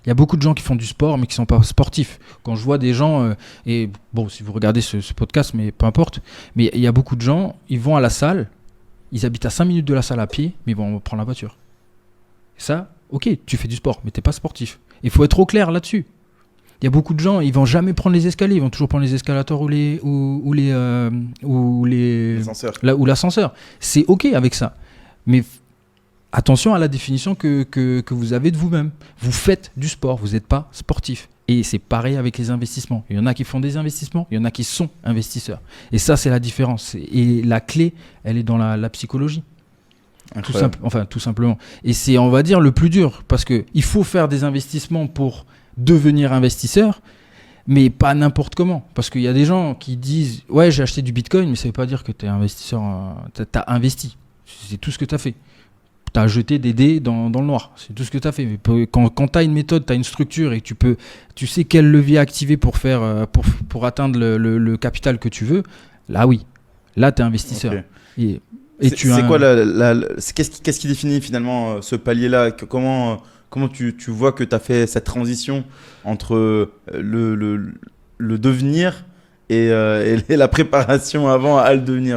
Il y a beaucoup de gens qui font du sport, mais qui ne sont pas sportifs. Quand je vois des gens, et bon, si vous regardez ce podcast, mais peu importe, mais il y a beaucoup de gens, ils vont à la salle, ils habitent à 5 minutes de la salle à pied, mais ils vont prendre la voiture. Ça, ok, tu fais du sport, mais tu n'es pas sportif. Il faut être au clair là-dessus. Il y a beaucoup de gens, ils vont jamais prendre les escaliers, ils vont toujours prendre les escalators ou l'ascenseur. C'est ok avec ça. Mais attention à la définition que vous avez de vous-même. Vous faites du sport, vous n'êtes pas sportif. Et c'est pareil avec les investissements. Il y en a qui font des investissements, il y en a qui sont investisseurs. Et ça, c'est la différence. Et la clé, elle est dans la psychologie. Tout simplement. Et c'est, on va dire, le plus dur. Parce qu'il faut faire des investissements pour devenir investisseur, mais pas n'importe comment. Parce qu'il y a des gens qui disent « Ouais, j'ai acheté du Bitcoin », mais ça ne veut pas dire que tu es investisseur. Tu as investi. C'est tout ce que tu as fait. Tu as jeté des dés dans le noir. C'est tout ce que tu as fait. Mais quand tu as une méthode, tu as une structure et tu sais quel levier activer pour atteindre le capital que tu veux, là oui. Là, tu es investisseur. Okay. C'est quoi qu'est-ce qui définit finalement ce palier-là? Comment tu vois que tu as fait cette transition entre le devenir et la préparation avant à le devenir?